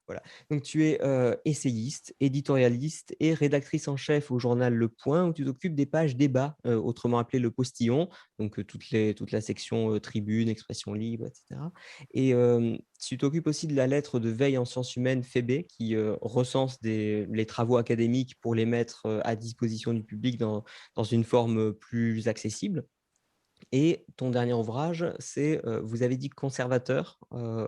Voilà. Donc tu es, essayiste, éditorialiste et rédactrice en chef au journal Le Point où tu t'occupes des pages débat, autrement appelées le postillon, donc toute la section, tribune, expression libre et cetera et tu t'occupes aussi de la lettre de veille en sciences humaines Phébé qui, recense les travaux académiques pour les mettre, à disposition du public dans une forme, plus accessible. Et ton dernier ouvrage, c'est, Vous avez dit conservateur,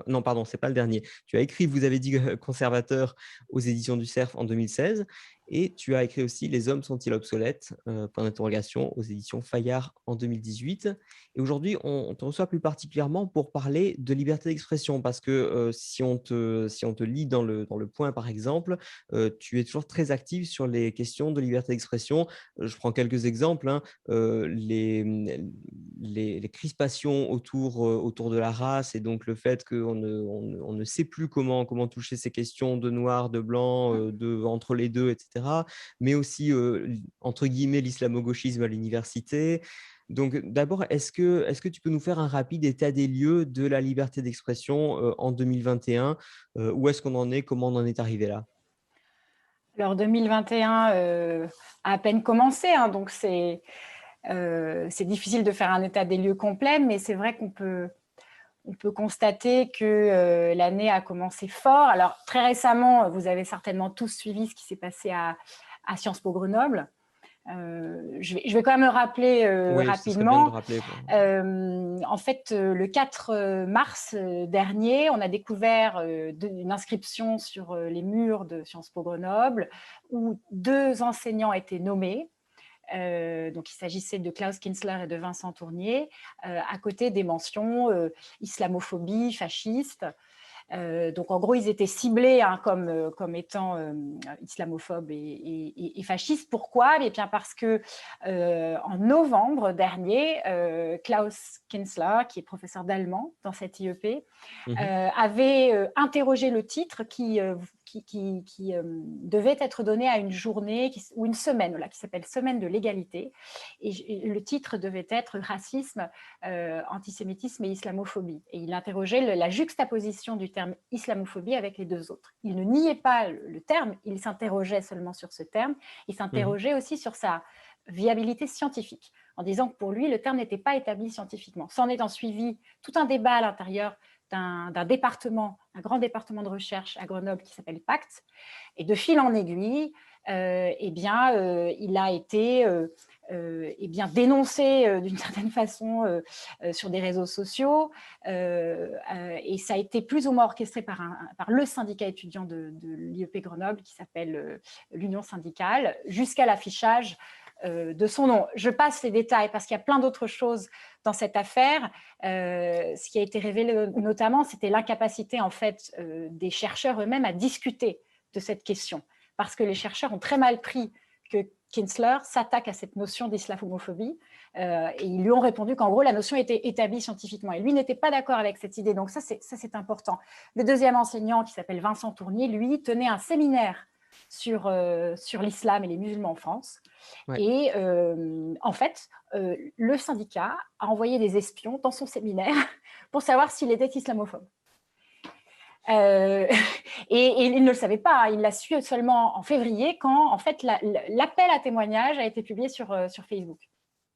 non pardon, c'est pas le dernier. Tu as écrit Vous avez dit, conservateur aux éditions du Cerf en 2016 et tu as écrit aussi Les hommes sont-ils obsolètes? Point d'interrogation aux éditions Fayard en 2018 et aujourd'hui, on te reçoit plus particulièrement pour parler de liberté d'expression parce que, si on te lit dans le Point par exemple, tu es toujours très active sur les questions de liberté d'expression. Je prends quelques exemples, hein, les crispations autour de la race et donc le fait qu'on ne sait plus comment toucher ces questions de noir, de blanc, entre les 2 et cetera. Mais aussi, entre guillemets «l'islamo-gauchisme» à l'université. Donc d'abord, est-ce que tu peux nous faire un rapide état des lieux de la liberté d'expression, en 2021? Où est-ce qu'on en est? Comment on en est arrivé là? Alors 2021 a à peine commencé, hein, donc c'est difficile de faire un état des lieux complet, mais c'est vrai on peut constater que l'année a commencé fort. Alors très récemment, vous avez certainement tous suivi ce qui s'est passé à Sciences Po Grenoble. Je vais quand même le rappeler Oui, ce serait bien de le rapidement. rappeler pour En fait, le 4 mars dernier, on a découvert une inscription sur les murs de Sciences Po Grenoble où 2 enseignants étaient nommés. Donc, il s'agissait de Klaus Kinsler et de Vincent Tournier, à côté des mentions islamophobie, fasciste. Donc, en gros, ils étaient ciblés, hein, comme étant islamophobes et fascistes. Pourquoi? Eh bien, parce que en novembre dernier, Klaus Kinsler, qui est professeur d'allemand dans cette IEP, mmh. avait interrogé le titre qui devait être donné à une journée ou une semaine, voilà, qui s'appelle Semaine de l'égalité. Et le titre devait être Racisme, antisémitisme et islamophobie. Et il interrogeait la juxtaposition du terme islamophobie avec les 2 autres. Il ne niait pas le terme, il s'interrogeait seulement sur ce terme. Il Mmh. s'interrogeait aussi sur sa viabilité scientifique, en disant que pour lui, le terme n'était pas établi scientifiquement. S'en est en suivi tout un débat à l'intérieur d'un département, un grand département de recherche à Grenoble qui s'appelle PACT. Et de fil en aiguille, il a été dénoncé d'une certaine façon sur des réseaux sociaux. Et ça a été plus ou moins orchestré par le syndicat étudiant de l'IEP Grenoble qui s'appelle l'Union syndicale, jusqu'à l'affichage de son nom. Je passe les détails parce qu'il y a plein d'autres choses dans cette affaire. Ce qui a été révélé notamment, c'était l'incapacité en fait des chercheurs eux-mêmes à discuter de cette question, parce que les chercheurs ont très mal pris que Kinsler s'attaque à cette notion d'islamophobie et ils lui ont répondu qu'en gros la notion était établie scientifiquement et lui n'était pas d'accord avec cette idée, donc ça c'est important. Le deuxième enseignant qui s'appelle Vincent Tournier, lui tenait un séminaire sur l'islam et les musulmans en France. Ouais. Et en fait, le syndicat a envoyé des espions dans son séminaire pour savoir s'il était islamophobe. Euh, et il ne le savait pas, hein, il l'a su seulement en février quand en fait l'appel à témoignage a été publié sur Facebook.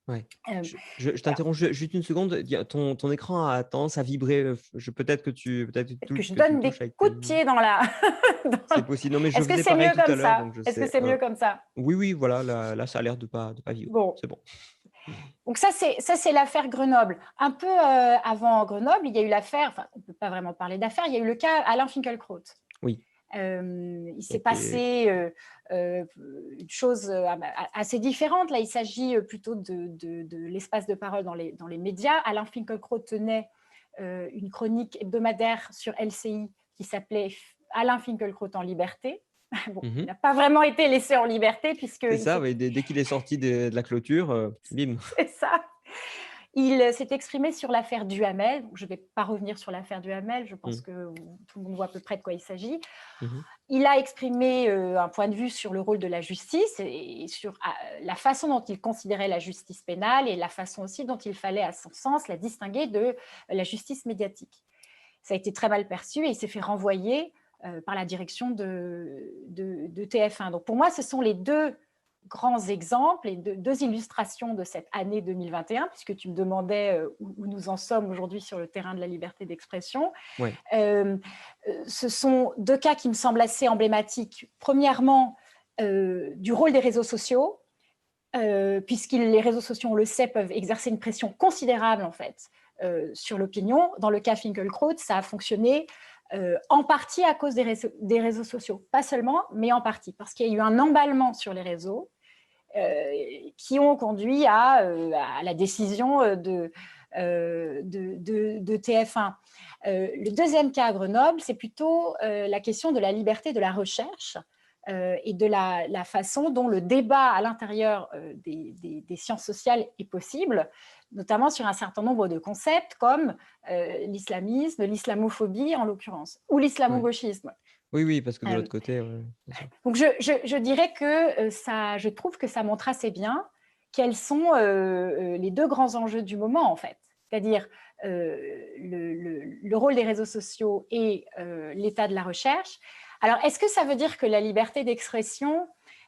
Ouais. Euh, Je t'interromps juste une seconde. Il y a ton écran a tendance à vibrer, je peut-être que je que tu le donne des touches avec coups tes de pied dans la. c'est possible. Non, mais je Est-ce que faisais c'est pareil mieux tout comme à l'heure, ça? donc je Est-ce que sais, c'est mieux comme ça? oui, oui, voilà, là, ça a l'air de pas vibrer. Bon, C'est bon. donc ça c'est l'affaire Grenoble. Un peu avant Grenoble, il y a eu l'affaire, enfin on ne peut pas vraiment parler d'affaire, il y a eu le cas Alain Finkielkraut. Oui, Il qui a s'est été passé une chose assez différente. Là, il s'agit plutôt de l'espace de parole dans les médias. Alain Finkielkraut tenait une chronique hebdomadaire sur LCI qui s'appelait Alain Finkielkraut en liberté. Bon, il mmh. n'a pas vraiment été laissé en liberté C'est puisqu'il ça, s'est oui, dès qu'il est sorti de la clôture, bim. c'est ça. Il s'est exprimé sur l'affaire Duhamel. Je ne vais pas revenir sur l'affaire Duhamel, je pense Mmh. que tout le monde voit à peu près de quoi il s'agit. Mmh. Il a exprimé un point de vue sur le rôle de la justice et sur la façon dont il considérait la justice pénale et la façon aussi dont il fallait, à son sens, la distinguer de la justice médiatique. Ça a été très mal perçu et il s'est fait renvoyer par la direction de TF1. Donc pour moi, ce sont les deux grands exemples et deux illustrations de cette année 2021, puisque tu me demandais où nous en sommes aujourd'hui sur le terrain de la liberté d'expression. Ouais. Ce sont deux cas qui me semblent assez emblématiques. Premièrement, du rôle des réseaux sociaux, puisque les réseaux sociaux, on le sait, peuvent exercer une pression considérable en fait sur l'opinion. Dans le cas Finkielkraut, ça a fonctionné en partie à cause des réseaux sociaux. Pas seulement, mais en partie, parce qu'il y a eu un emballement sur les réseaux qui ont conduit à la décision de TF1. Le deuxième cas à Grenoble, c'est plutôt la question de la liberté de la recherche et de la façon dont le débat à l'intérieur des sciences sociales est possible, notamment sur un certain nombre de concepts comme l'islamisme, l'islamophobie en l'occurrence, ou Ouais. l'islamo-gauchisme. Oui, oui, parce que de l'autre côté, ouais, bien sûr. Donc je dirais que je trouve que ça montre assez bien quels sont les deux grands enjeux du moment en fait, c'est-à-dire le rôle des réseaux sociaux et l'état de la recherche. Alors, est-ce que ça veut dire que la liberté d'expression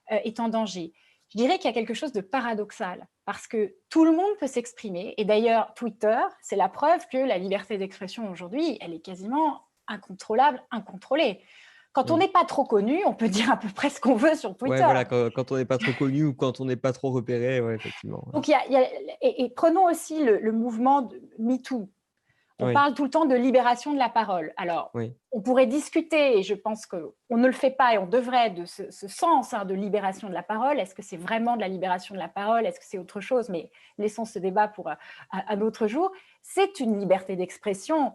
est en danger? Je dirais qu'il y a quelque chose de paradoxal, parce que tout le monde peut s'exprimer, et d'ailleurs, Twitter, c'est la preuve que la liberté d'expression aujourd'hui, elle est quasiment incontrôlable, incontrôlée. Quand on Mmh. n'est pas trop connu, on peut dire à peu près ce qu'on veut sur Ouais, Twitter. voilà, quand on n'est pas trop connu ou quand on n'est pas trop repéré, ouais, effectivement, ouais. Donc, et prenons aussi le mouvement de MeToo. On Oui, parle tout le temps de libération de la parole. Alors, oui, on pourrait discuter, et je pense qu'on ne le fait pas et on devrait, de ce sens de libération de la parole. Est-ce que c'est vraiment de la libération de la parole? Est-ce que c'est autre chose? Mais laissons ce débat pour un autre jour. C'est une liberté d'expression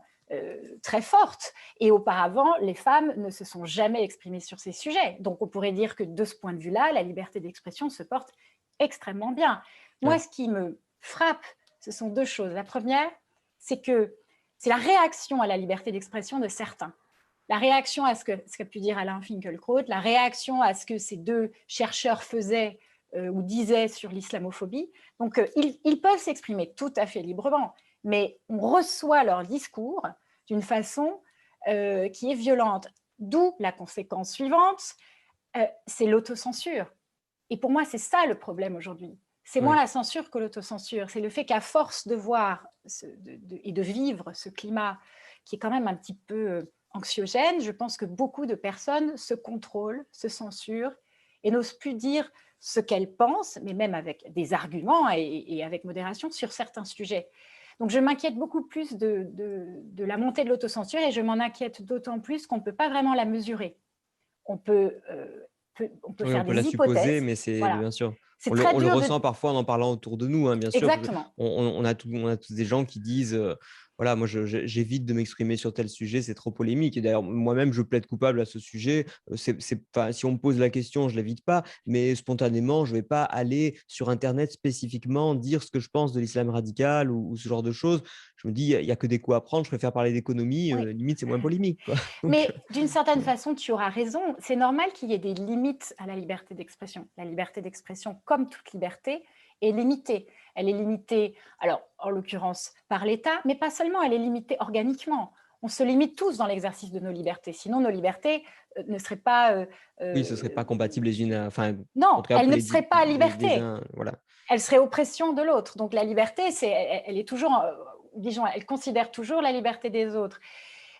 très forte. Et auparavant, les femmes ne se sont jamais exprimées sur ces sujets. Donc, on pourrait dire que de ce point de vue-là, la liberté d'expression se porte extrêmement bien. Moi, ouais, ce qui me frappe, ce sont deux choses. La première, c'est que c'est la réaction à la liberté d'expression de certains. La réaction à ce qu'a pu dire Alain Finkielkraut, la réaction à ce que ces deux chercheurs faisaient ou disaient sur l'islamophobie. Donc, ils peuvent s'exprimer tout à fait librement, mais on reçoit leur discours d'une façon qui est violente. D'où la conséquence suivante, c'est l'autocensure. Et pour moi, c'est ça le problème aujourd'hui. C'est moins ouais. la censure que l'autocensure. C'est le fait qu'à force de voir et de vivre ce climat qui est quand même un petit peu anxiogène, je pense que beaucoup de personnes se contrôlent, se censurent et n'osent plus dire ce qu'elles pensent, mais même avec des arguments et avec modération sur certains sujets. Donc je m'inquiète beaucoup plus de la montée de l'autocensure et je m'en inquiète d'autant plus qu'on ne peut pas vraiment la mesurer. On peut, on peut Oui, on faire peut la des supposer, hypothèses. mais c'est Voilà. bien sûr. C'est très On le dur ressent de... parfois en parlant autour de nous, hein, bien sûr. Exactement. On a tous des gens qui disent, voilà, moi j'évite de m'exprimer sur tel sujet, c'est trop polémique. Et d'ailleurs, moi-même, je plaide coupable à ce sujet. C'est pas, si on me pose la question, je l'évite pas, mais spontanément, je vais pas aller sur Internet spécifiquement dire ce que je pense de l'islam radical ou ce genre de choses. Je me dis, il y a que des coups à prendre, je préfère parler d'économie, Oui. limite, c'est moins polémique, quoi. Donc, Mais d'une certaine façon, tu auras raison. C'est normal qu'il y ait des limites à la liberté d'expression. La liberté d'expression, comme toute liberté, est limitée. Elle est limitée, alors en l'occurrence par l'État, mais pas seulement, elle est limitée organiquement. On se limite tous dans l'exercice de nos libertés. Sinon, nos libertés ne seraient pas... oui, ce serait pas compatible les unes, enfin, en non, tout cas, elles ne les, seraient pas les liberté. uns, voilà. Elle serait oppression de l'autre. Donc la liberté, elle est toujours, disons, elle considère toujours la liberté des autres.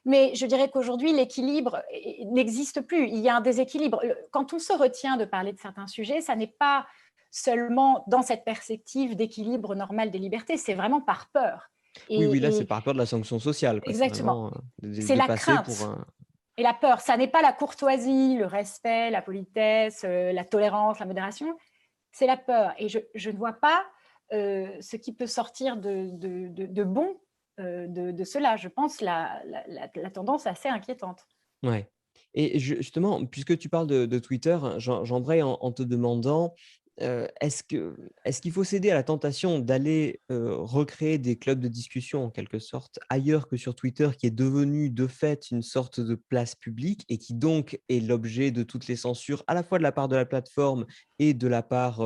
Mais je dirais qu'aujourd'hui, l'équilibre n'existe plus. Il y a un déséquilibre. Quand on se retient de parler de certains sujets, ça n'est pas seulement dans cette perspective d'équilibre normal des libertés, c'est vraiment par peur. Oui, oui, là, c'est Et par peur de la sanction sociale, quoi. C'est exactement, vraiment, c'est de la passer pour crainte un et la peur. Ça n'est pas la courtoisie, le respect, la politesse, la tolérance, la modération. C'est la peur. Et je ne vois pas ce qui peut sortir de bon de cela. Je pense la tendance assez inquiétante. ouais. Et justement, puisque tu parles de Twitter, j'embraye en te demandant, est-ce qu'il faut céder à la tentation d'aller, recréer des clubs de discussion en quelque sorte ailleurs que sur Twitter, qui est devenu de fait une sorte de place publique et qui donc est l'objet de toutes les censures, à la fois de la part de la plateforme et de la part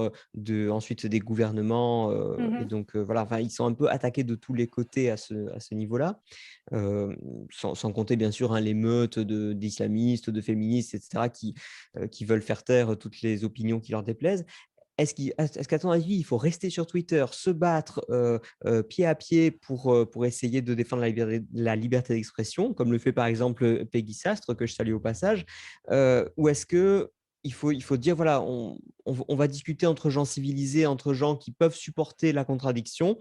ensuite des gouvernements. Et Mhm. donc, voilà, enfin, ils sont un peu attaqués de tous les côtés à ce niveau-là. Sans compter bien sûr, hein, les meutes d'islamistes, de féministes, etc., qui veulent faire taire toutes les opinions qui leur déplaisent. Est-ce qu'à ton avis, il faut rester sur Twitter, se battre, pied à pied pour essayer de défendre la liberté d'expression, comme le fait par exemple, Peggy Sastre, que je salue au passage? Ou est-ce qu'il faut dire: «Voilà, on va discuter entre gens civilisés, entre gens qui peuvent supporter la contradiction,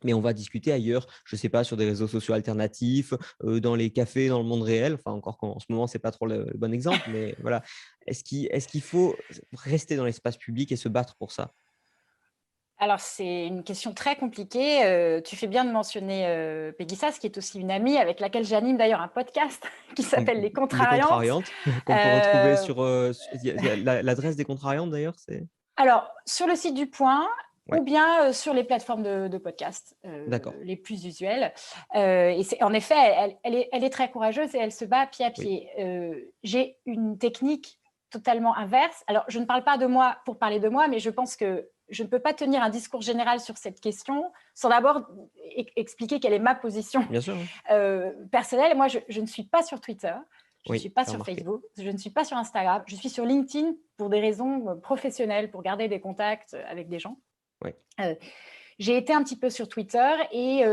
mais on va discuter ailleurs», je ne sais pas, sur des réseaux sociaux alternatifs, dans les cafés, dans le monde réel, enfin encore qu'en ce moment, c'est pas trop le bon exemple, mais voilà. Est-ce qu'il faut rester dans l'espace public et se battre pour ça? Alors, c'est une question très compliquée. Tu fais bien de mentionner Peggy Sass, qui est aussi une amie avec laquelle j'anime d'ailleurs un podcast qui Mmh, s'appelle Les Les Contrariantes. Contrariantes, qu'on peut retrouver Euh, sur, il y a l'adresse des Contrariantes d'ailleurs, c'est? alors, sur le site du Point ou Ouais, bien sur les plateformes de podcast d'accord, les plus usuelles. Et en effet, elle est très courageuse et elle se bat pied à oui. pied. J'ai une technique totalement inverse. Alors, je ne parle pas de moi pour parler de moi, mais je pense que je ne peux pas tenir un discours général sur cette question sans d'abord expliquer quelle est ma position Bien sûr, oui. personnelle. Moi, je ne suis pas sur Twitter, je ne suis Oui, pas j'ai sur remarqué. Facebook, je ne suis pas sur Instagram, je suis sur LinkedIn pour des raisons professionnelles, pour garder des contacts avec des gens. Ouais. Euh, j'ai été un petit peu sur Twitter et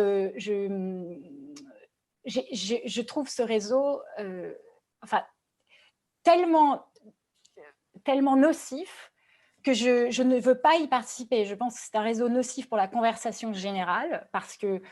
je trouve ce réseau enfin, tellement, tellement nocif que je ne veux pas y participer. Je pense que c'est un réseau nocif pour la conversation générale parce que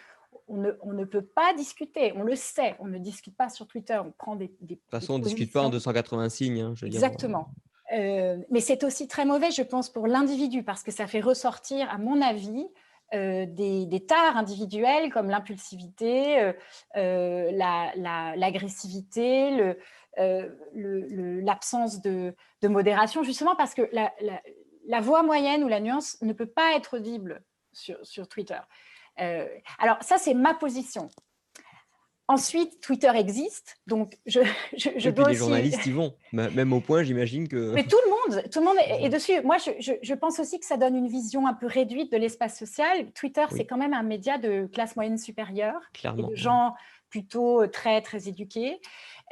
on ne peut pas discuter, on le sait, on ne discute pas sur Twitter, on prend De toute des façon, on ne discute pas en positions. 280 signes, hein, je veux dire, Exactement. Mais c'est aussi très mauvais, je pense, pour l'individu, parce que ça fait ressortir, à mon avis, des tares individuelles comme l'impulsivité, l'agressivité, l'absence de modération, justement parce que la voix moyenne ou la nuance ne peut pas être audible sur Twitter. Alors ça, c'est ma position. Ensuite, Twitter existe, donc je et puis dois les aussi. journalistes y vont. Même au Point, j'imagine que Mais tout le monde est dessus. Moi, je pense aussi que ça donne une vision un peu réduite de l'espace social. Twitter, c'est oui, quand même un média de classe moyenne supérieure et clairement, de ouais. gens plutôt très, très éduqués.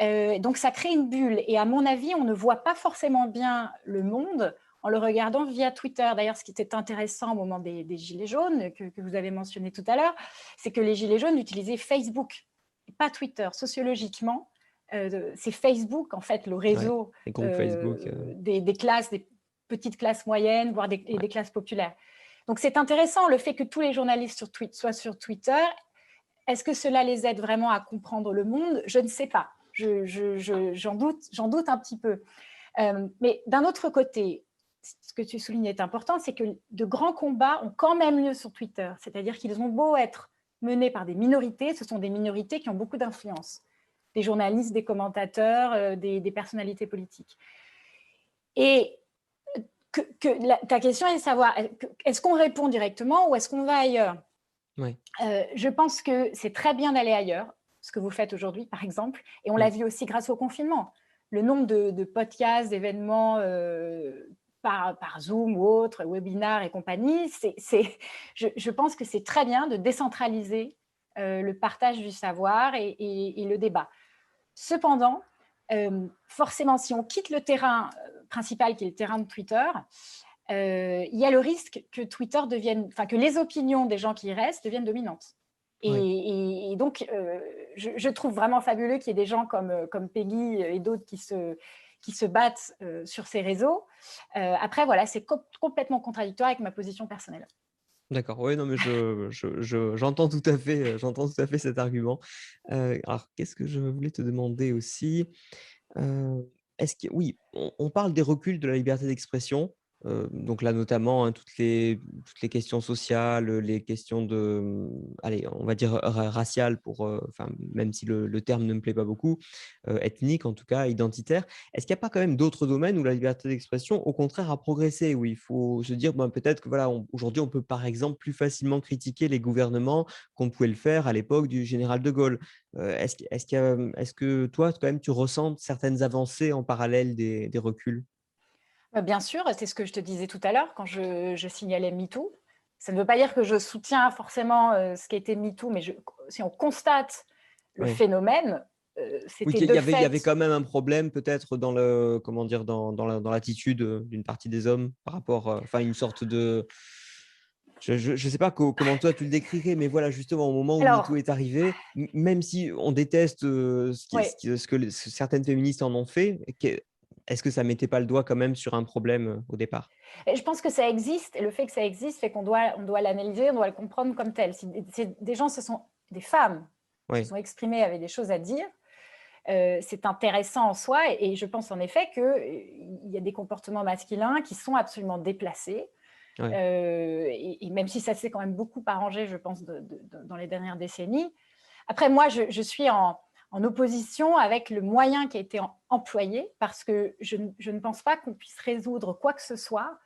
Donc, ça crée une bulle. Et à mon avis, on ne voit pas forcément bien le monde en le regardant via Twitter. D'ailleurs, ce qui était intéressant au moment des Gilets jaunes, que vous avez mentionné tout à l'heure, c'est que les Gilets jaunes utilisaient Facebook, et pas Twitter. Sociologiquement, c'est Facebook, en fait, le Ouais, réseau les groupes Facebook, des classes, des petites classes moyennes, voire ouais. des classes populaires. Donc c'est intéressant le fait que tous les journalistes soient sur Twitter. Est-ce que cela les aide vraiment à comprendre le monde? Je ne sais pas. J'en doute un petit peu. Mais d'un autre côté, ce que tu soulignes est important, c'est que de grands combats ont quand même lieu sur Twitter. C'est-à-dire qu'ils ont beau être menés par des minorités, ce sont des minorités qui ont beaucoup d'influence. Des journalistes, des commentateurs, des personnalités politiques. Et ta question est de savoir, est-ce qu'on répond directement ou est-ce qu'on va ailleurs? Ouais. Je pense que c'est très bien d'aller ailleurs, ce que vous faites aujourd'hui, par exemple, et on l'a Mmh. vu aussi grâce au confinement. Le nombre de podcasts, d'événements par Zoom ou autres, webinars et compagnie, je pense que c'est très bien de décentraliser le partage du savoir et le débat. Cependant, forcément, si on quitte le terrain principal, qui est le terrain de Twitter, il y a le risque que Twitter devienne, enfin que les opinions des gens qui y restent deviennent dominantes. Ouais. Et donc, je trouve vraiment fabuleux qu'il y ait des gens comme Peggy et d'autres qui se battent sur ces réseaux. Après, voilà, c'est complètement contradictoire avec ma position personnelle. D'accord, ouais, non, mais j'entends tout à fait cet argument. Alors qu'est-ce que je voulais te demander aussi? Est-ce que oui, on parle des reculs de la liberté d'expression, donc là notamment, hein, toutes les questions sociales, les questions de, allez, on va dire raciales pour, enfin, même si le terme ne me plaît pas beaucoup, ethniques en tout cas, identitaires. Est-ce qu'il n'y a pas quand même d'autres domaines où la liberté d'expression, au contraire, a progressé? Où il faut se dire, ben, peut-être que voilà, aujourd'hui, on peut par exemple plus facilement critiquer les gouvernements qu'on pouvait le faire à l'époque du général de Gaulle. Est-ce que toi, quand même, tu ressens certaines avancées en parallèle des reculs? Bien sûr, c'est ce que je te disais tout à l'heure quand je signalais MeToo. Ça ne veut pas dire que je soutiens forcément ce qui a été MeToo, mais si on constate le Oui. phénomène, Oui, c'était qu'il de y avait fait. quand même un problème peut-être dans le comment dire? Dans l'attitude, d'une partie des hommes par rapport, enfin une sorte de je sais pas comment toi tu le décrirais, mais voilà, justement, au moment où MeToo Alors, est arrivé, même si on déteste, oui, ce que certaines féministes en ont fait, est-ce que ça mettait pas le doigt quand même sur un problème, au départ? et je pense que ça existe, et le fait que ça existe fait qu'on doit l'analyser, on doit le comprendre comme tel. Si des gens, des femmes, se Oui, sont exprimées, avaient des choses à dire, c'est intéressant en soi, et je pense en effet qu'il y a des comportements masculins qui sont absolument déplacés, ouais, et même si ça s'est quand même beaucoup arrangé, je pense, dans les dernières décennies. Après, moi, je suis en opposition avec le moyen qui a été employé, parce que je ne pense pas qu'on puisse résoudre quoi que ce soit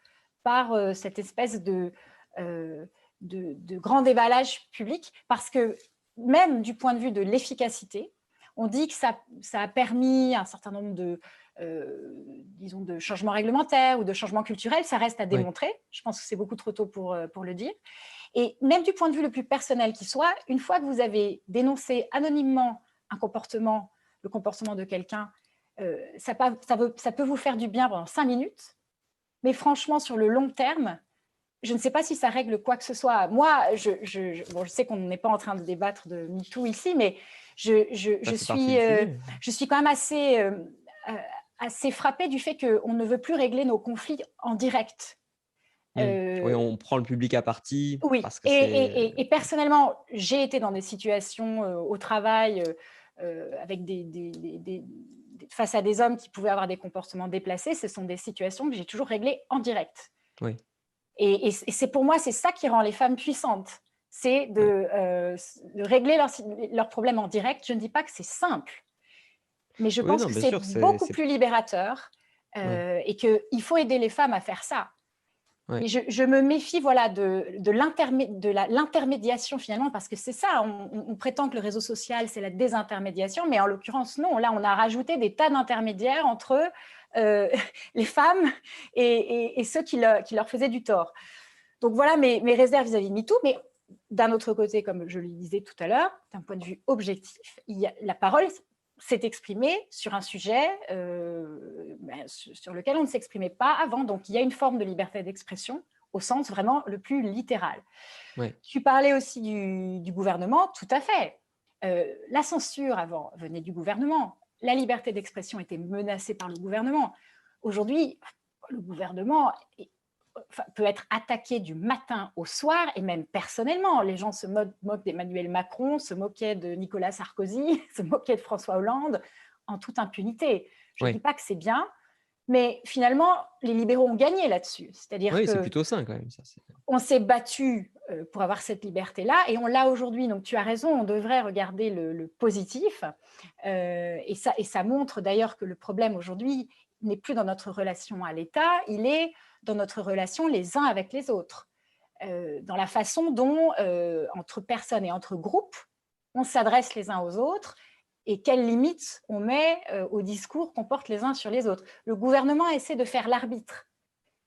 par cette espèce de grand déballage public, parce que même du point de vue de l'efficacité, on dit que ça a permis un certain nombre disons, de changements réglementaires ou de changements culturels. Ça reste à ouais. démontrer. Je pense que c'est beaucoup trop tôt pour le dire. Et même du point de vue le plus personnel qui soit, une fois que vous avez dénoncé anonymement un comportement, le comportement de quelqu'un, ça peut vous faire du bien pendant 5 minutes, mais franchement, sur le long terme, je ne sais pas si ça règle quoi que ce soit. Moi, bon, je sais qu'on n'est pas en train de débattre de MeToo ici, mais Ça fait partie du sujet. je suis quand même euh, assez frappée du fait qu'on ne veut plus régler nos conflits en direct. Mmh. Oui, Euh, on prend le public à partie oui, parce que c'est et personnellement, j'ai été dans des situations au travail avec face à des hommes qui pouvaient avoir des comportements déplacés. Ce sont des situations que j'ai toujours réglées en direct. oui, Et c'est pour moi, c'est ça qui rend les femmes puissantes. C'est ouais. de régler leurs problèmes en direct. Je ne dis pas que c'est simple, mais je Oui, pense non, que bien c'est sûr, beaucoup plus libérateur ouais, et qu'il faut aider les femmes à faire ça. ouais. Mais je me méfie, voilà, de l'intermédiation finalement, parce que c'est ça, on prétend que le réseau social, c'est la désintermédiation, mais en l'occurrence, non. Là, on a rajouté des tas d'intermédiaires entre euh, les femmes et ceux qui leur faisaient du tort. Donc voilà mes réserves vis-à-vis de MeToo, mais d'un autre côté, comme je le disais tout à l'heure, d'un point de vue objectif, la parole s'est exprimée sur un sujet sur lequel on ne s'exprimait pas avant. Donc il y a une forme de liberté d'expression au sens vraiment le plus littéral. Ouais. Tu parlais aussi du gouvernement, tout à fait. La censure avant venait du gouvernement. La liberté d'expression était menacée par le gouvernement. Aujourd'hui, le gouvernement peut être attaqué du matin au soir, et même personnellement. Les gens se moquent d'Emmanuel Macron, se moquaient de Nicolas Sarkozy, se moquaient de François Hollande en toute impunité. Je ne dis Ouais. pas que c'est bien, mais finalement, les libéraux ont gagné là-dessus. C'est-à-dire Oui, c'est que plutôt sain quand même ça, on s'est battu pour avoir cette liberté-là, et on l'a aujourd'hui. Donc tu as raison, on devrait regarder le positif. Et ça montre d'ailleurs que le problème aujourd'hui n'est plus dans notre relation à l'État, il est dans notre relation les uns avec les autres, dans la façon dont, entre personnes et entre groupes, on s'adresse les uns aux autres, et quelles limites on met au discours qu'on porte les uns sur les autres. Le gouvernement essaie de faire l'arbitre.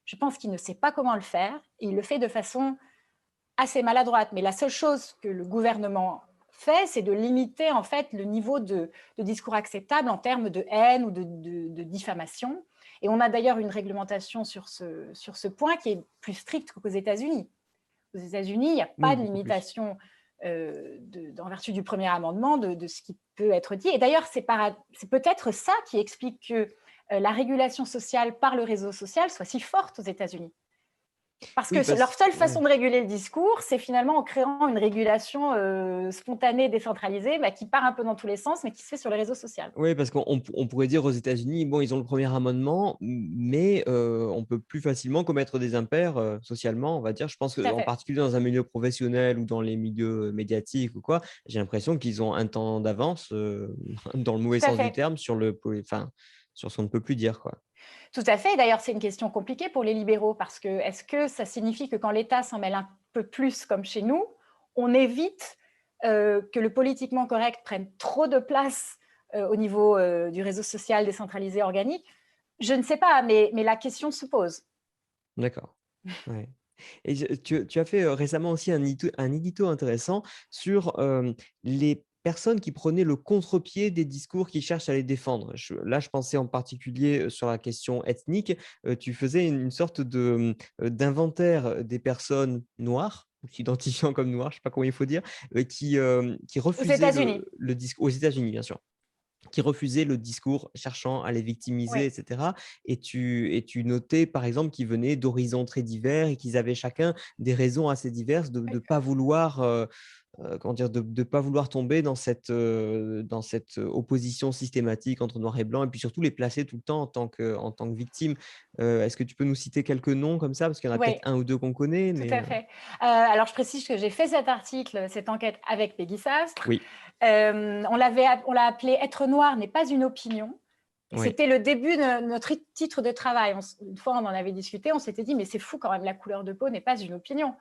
Je pense qu'il ne sait pas comment le faire, et il le fait de façon assez maladroite. Mais la seule chose que le gouvernement fait, c'est de limiter en fait le niveau de discours acceptable en termes de haine ou de diffamation. Et on a d'ailleurs une réglementation sur ce point qui est plus stricte qu'aux États-Unis. Aux États-Unis, il n'y a oui, pas de beaucoup plus. limitation en vertu du premier amendement de ce qui peut être dit. Et d'ailleurs, c'est peut-être ça qui explique que la régulation sociale par le réseau social soit si forte aux États-Unis. Parce Oui, que leur seule façon ouais. de réguler le discours, c'est finalement en créant une régulation spontanée, décentralisée, qui part un peu dans tous les sens, mais qui se fait sur les réseaux sociaux. Oui, parce qu'on pourrait dire aux États-Unis, bon, ils ont le premier amendement, mais on peut plus facilement commettre des impairs, socialement, on va dire. Je pense Tout à qu'en fait. particulier dans un milieu professionnel ou dans les milieux, médiatiques ou quoi, j'ai l'impression qu'ils ont un temps d'avance, dans le mauvais Tout à sens du fait. terme, sur ce qu'on ne peut plus dire, quoi. Tout à fait. D'ailleurs, c'est une question compliquée pour les libéraux, parce que est-ce que ça signifie que quand l'État s'en mêle un peu plus, comme chez nous, on évite que le politiquement correct prenne trop de place au niveau du réseau social décentralisé organique? Je ne sais pas, mais la question se pose. D'accord. Ouais. Et tu as fait, récemment aussi un édito intéressant sur, les personnes qui prenaient le contre-pied des discours qui cherchent à les défendre. Je pensais en particulier, sur la question ethnique. Tu faisais une sorte de, d'inventaire des personnes noires, ou s'identifiant comme noires, je ne sais pas comment il faut dire, qui Aux refusaient États-Unis, le discours aux États-Unis, bien sûr. Qui refusaient le discours cherchant à les victimiser oui. et cetera, et tu notais, par exemple, qu'ils venaient d'horizons très divers et qu'ils avaient chacun des raisons assez diverses de pas vouloir, comment dire? De pas vouloir tomber dans cette opposition systématique entre noir et blanc, et puis surtout les placer tout le temps en tant que victimes. Est-ce que tu peux nous citer quelques noms comme ça? Parce qu'il y en a peut-être Oui, un ou 2 qu'on connaît, tout mais à fait. Alors, je précise que j'ai fait cet article, cette enquête avec Peggy Sastre. oui, On l'a appelé «Être noir n'est pas une opinion». Et oui, c'était le début de notre titre de travail. Une fois, on en avait discuté, on s'était dit, mais c'est fou quand même, la couleur de peau n'est pas une opinion.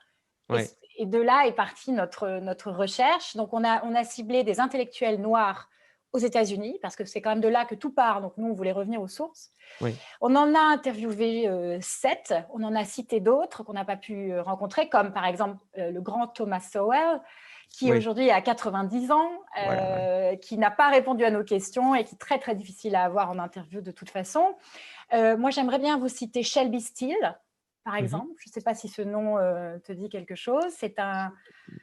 Et, ouais, et de là est partie notre recherche. Donc, on a ciblé des intellectuels noirs aux États-Unis, parce que c'est quand même de là que tout part. Donc, nous, on voulait revenir aux sources. oui, On en a interviewé 7, on en a cité d'autres qu'on n'a pas pu rencontrer, comme par exemple le grand Thomas Sowell, qui oui, aujourd'hui a 90 ans, voilà, ouais. qui n'a pas répondu à nos questions et qui est très, très difficile à avoir en interview de toute façon. Moi, j'aimerais bien vous citer Shelby Steele, par Mmh. exemple. Je ne sais pas si ce nom te dit quelque chose. C'est un,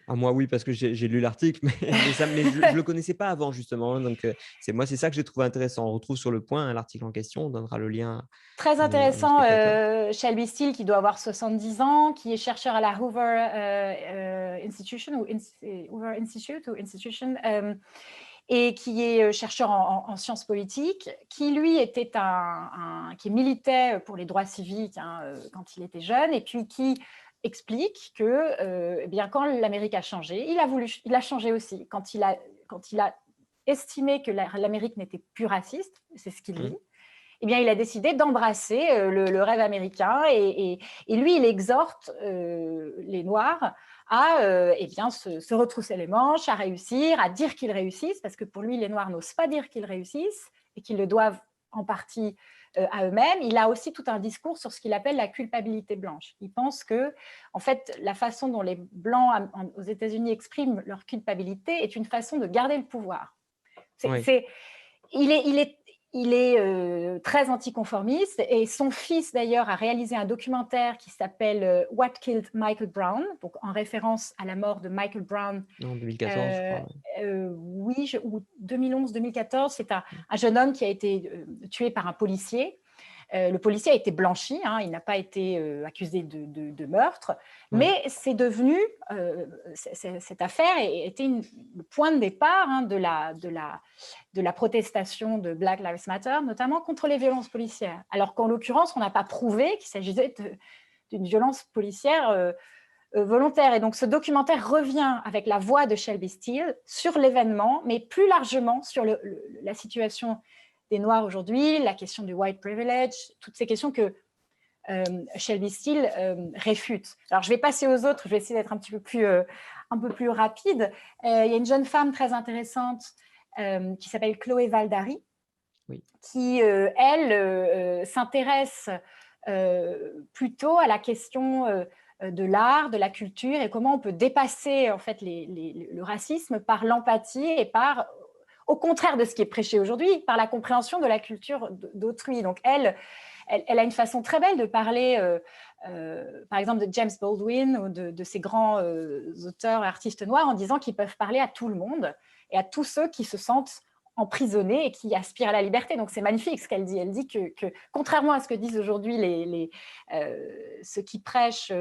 Ah moi oui, parce que j'ai lu l'article, mais je le connaissais pas avant justement, hein, donc c'est ça que j'ai trouvé intéressant. On retrouve sur Le Point, hein, l'article en question, on donnera le lien très à nos intéressant, spectateurs. Shelby Steele, qui doit avoir 70 ans, qui est chercheur à la Hoover Institution, Hoover Institute ou Institution, et qui est chercheur en sciences politiques, qui lui était qui militait pour les droits civiques, hein, quand il était jeune, et puis qui explique que eh bien, quand l'Amérique a changé, il a changé aussi. Quand il a estimé que l'Amérique n'était plus raciste, c'est ce qu'il Mmh. dit, eh bien, il a décidé d'embrasser le rêve américain, et lui, il exhorte les Noirs à eh bien, se retrousser les manches, à réussir, à dire qu'ils réussissent, parce que pour lui, les Noirs n'osent pas dire qu'ils réussissent et qu'ils le doivent en partie à eux-mêmes. Il a aussi tout un discours sur ce qu'il appelle la culpabilité blanche. Il pense que, en fait, la façon dont les Blancs aux États-Unis expriment leur culpabilité est une façon de garder le pouvoir. C'est, Oui, c'est, il est très anticonformiste, et son fils d'ailleurs a réalisé un documentaire qui s'appelle What Killed Michael Brown, donc en référence à la mort de Michael Brown. en 2014 je euh, crois, ouais. oui, ou 2011-2014, c'est un jeune homme qui a été tué par un policier. Le policier a été blanchi, hein, il n'a pas été accusé de meurtre, Ouais, mais c'est devenu, cette affaire était le point de départ, hein, de la protestation de Black Lives Matter, notamment contre les violences policières. Alors qu'en l'occurrence, on n'a pas prouvé qu'il s'agissait d'une violence policière volontaire. Et donc, ce documentaire revient avec la voix de Shelby Steele sur l'événement, mais plus largement sur la situation des Noirs aujourd'hui, la question du white privilege, toutes ces questions que Shelby Steele réfute. Alors, je vais passer aux autres, je vais essayer d'être un peu plus rapide. Il y a une jeune femme très intéressante qui s'appelle Chloé Valdari, oui, qui, elle, s'intéresse plutôt à la question de l'art, de la culture, et comment on peut dépasser en fait le racisme par l'empathie et au contraire de ce qui est prêché aujourd'hui, par la compréhension de la culture d'autrui. Donc elle a une façon très belle de parler, par exemple, de James Baldwin ou de ces grands auteurs et artistes noirs, en disant qu'ils peuvent parler à tout le monde et à tous ceux qui se sentent emprisonnés et qui aspirent à la liberté. Donc c'est magnifique ce qu'elle dit. Elle dit que contrairement à ce que disent aujourd'hui ceux qui prêchent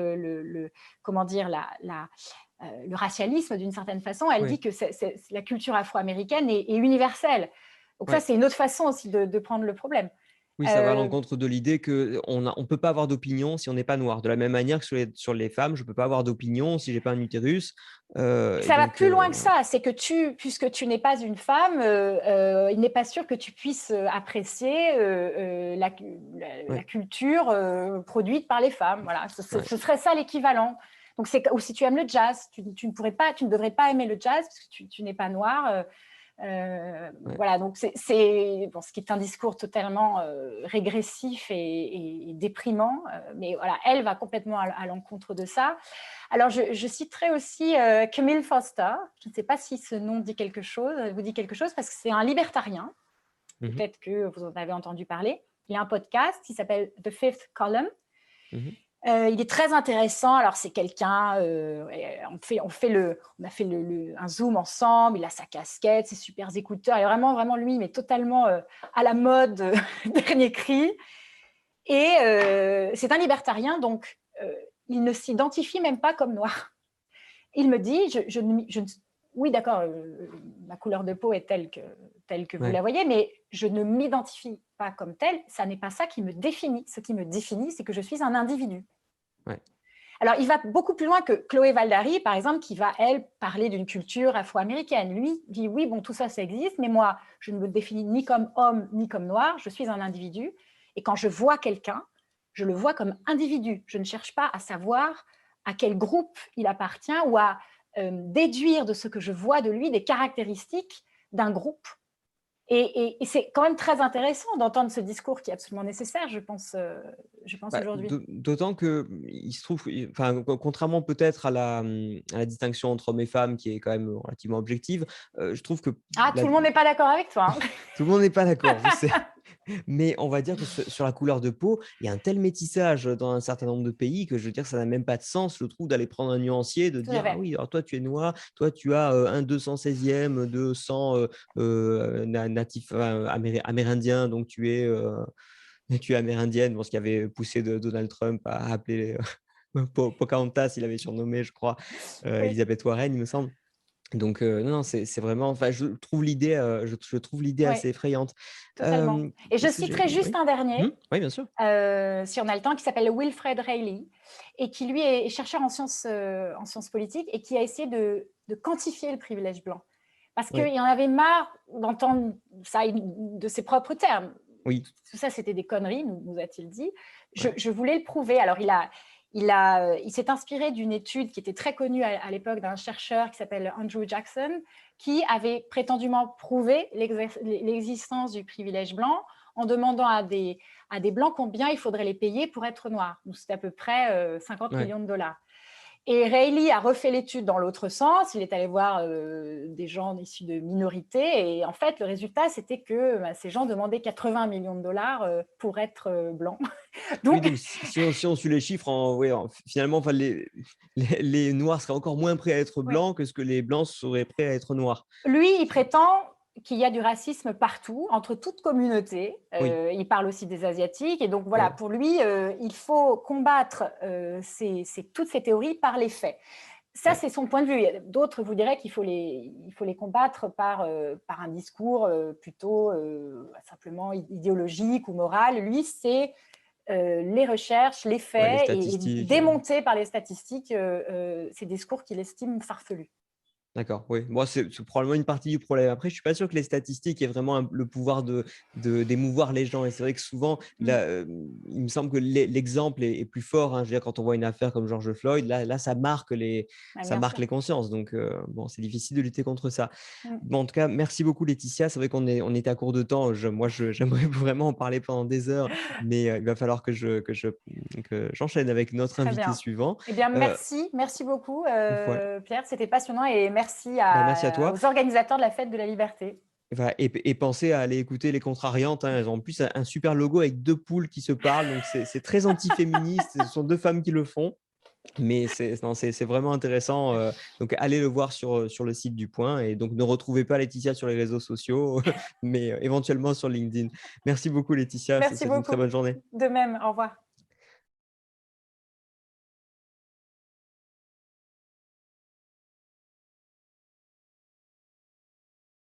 comment dire, le racialisme d'une certaine façon, elle oui, dit que la culture afro-américaine est universelle. Donc ça, ouais. c'est une autre façon aussi de prendre le problème. Oui, ça va à Euh, l'encontre de l'idée qu'on peut pas avoir d'opinion si on n'est pas noir. De la même manière que sur les femmes, je peux pas avoir d'opinion si j'ai pas un utérus, et Ça va donc plus loin que ça, c'est que puisque tu n'es pas une femme, il n'est pas sûr que tu puisses apprécier la ouais, culture produite par les femmes. Voilà, ouais, ce serait ça l'équivalent. Donc ou si tu aimes le jazz, tu ne devrais pas aimer le jazz parce que tu n'es pas noir. Ouais. Voilà, donc bon, ce qui est un discours totalement régressif et déprimant, mais voilà, elle va complètement à l'encontre de ça. Alors, je citerai aussi Camille Foster. Je ne sais pas si ce nom vous dit quelque chose, parce que c'est un libertarien. Mhm. Peut-être que vous en avez entendu parler. Il y a un podcast qui s'appelle The Fifth Column. Mhm. Il est très intéressant. Alors, c'est quelqu'un, on a fait un zoom ensemble, il a sa casquette, ses super écouteurs, et vraiment, vraiment lui, mais totalement à la mode, dernier cri. Et c'est un libertarien, donc il ne s'identifie même pas comme noir. Il me dit, oui, d'accord, ma couleur de peau est telle que vous Ouais. la voyez, mais je ne m'identifie pas comme telle, ça n'est pas ça qui me définit. Ce qui me définit, c'est que je suis un individu. Ouais. Alors, il va beaucoup plus loin que Chloé Valdary, par exemple, qui va, elle, parler d'une culture afro-américaine. Lui dit, oui, bon, tout ça, ça existe, mais moi, je ne me définis ni comme homme, ni comme noir, je suis un individu. Et quand je vois quelqu'un, je le vois comme individu. Je ne cherche pas à savoir à quel groupe il appartient ou à déduire de ce que je vois de lui des caractéristiques d'un groupe. Et c'est quand même très intéressant d'entendre ce discours qui est absolument nécessaire, je pense aujourd'hui. D'autant que il se trouve, enfin, contrairement peut-être à la distinction entre hommes et femmes qui est quand même relativement objective, je trouve que Ah, la tout le monde n'est pas d'accord avec toi, hein. tout le monde n'est pas d'accord, je sais. Mais on va dire que sur la couleur de peau, il y a un tel métissage dans un certain nombre de pays que je veux dire, ça n'a même pas de sens, je trouve, d'aller prendre un nuancier, de Tout à dire: «Ah fait. oui, alors toi tu es noir, toi tu as, un 216e de sang, natif, amérindien, donc tu es amérindienne». Bon, ce qui avait poussé de Donald Trump à appeler, Pocahontas, il avait surnommé, je crois, Oui, Élisabeth Warren, il me semble. Donc non, non, c'est vraiment enfin, je trouve l'idée oui, assez effrayante. totalement. Et je Qu'est-ce que j'ai citerai juste oui? un dernier, Mmh, oui, bien sûr. si on a le temps, qui s'appelle Wilfred Reilly, et qui, lui, est chercheur en sciences politiques et qui a essayé de quantifier le privilège blanc. Parce Oui, qu'il en avait marre d'entendre ça de ses propres termes. oui, Tout ça, c'était des conneries, nous a-t-il dit. ouais, Je voulais le prouver. Alors, il s'est inspiré d'une étude qui était très connue à l'époque d'un chercheur qui s'appelle Andrew Jackson, qui avait prétendument prouvé l'existence du privilège blanc en demandant à des blancs combien il faudrait les payer pour être noirs. Donc, c'était à peu près 50 ouais. millions de dollars. Et Reilly a refait l'étude dans l'autre sens. Il est allé voir des gens issus de minorités. Et en fait, le résultat, c'était que ces gens demandaient 80 millions de dollars pour être blancs. Oui, Donc, donc si on suit les chiffres en ouais, en finalement, enfin les noirs seraient encore moins prêts à être oui. blancs que ce que les blancs seraient prêts à être noirs. Lui, il prétend qu'il y a du racisme partout, entre toutes communautés. Oui, Il parle aussi des Asiatiques. Et donc, voilà, ouais, pour lui, il faut combattre toutes ces théories par les faits. Ça, ouais. c'est son point de vue. D'autres vous diraient qu'il faut les combattre par un discours plutôt simplement idéologique ou moral. Lui, c'est les recherches, les Ouais, les faits et statistiques, démonter par les statistiques ces discours qu'il estime farfelus. d'accord, oui. Moi, c'est probablement une partie du problème. Après, je suis pas sûr que les statistiques aient vraiment le pouvoir d'émouvoir les gens et c'est vrai que souvent, Mm. là, il me semble que l'exemple est plus fort, hein. Je veux dire, quand on voit une affaire comme George Floyd, là, Ah, ça bien marque sûr. les consciences donc bon, c'est difficile de lutter contre ça. Mm. Bon, en tout cas, merci beaucoup Laetitia. C'est vrai on était à court de temps. J'aimerais vraiment en parler pendant des heures, mais il va falloir que j'enchaîne avec notre Très invité bien. suivant. Eh bien, Heu, merci beaucoup, voilà. Pierre. C'était passionnant et merci Bah, merci à toi. aux organisateurs de la Fête de la Liberté. Enfin, et pensez à aller écouter Les Contrariantes, hein. Elles ont en plus un super logo avec 2 poules qui se parlent, donc c'est très antiféministe. Ce sont 2 femmes qui le font, mais c'est non, c'est vraiment intéressant, donc allez le voir sur le site du Point et donc ne retrouvez pas Laetitia sur les réseaux sociaux, mais éventuellement sur LinkedIn. Merci beaucoup Laetitia, je te Merci souhaite une très beaucoup. bonne journée. De même, au revoir.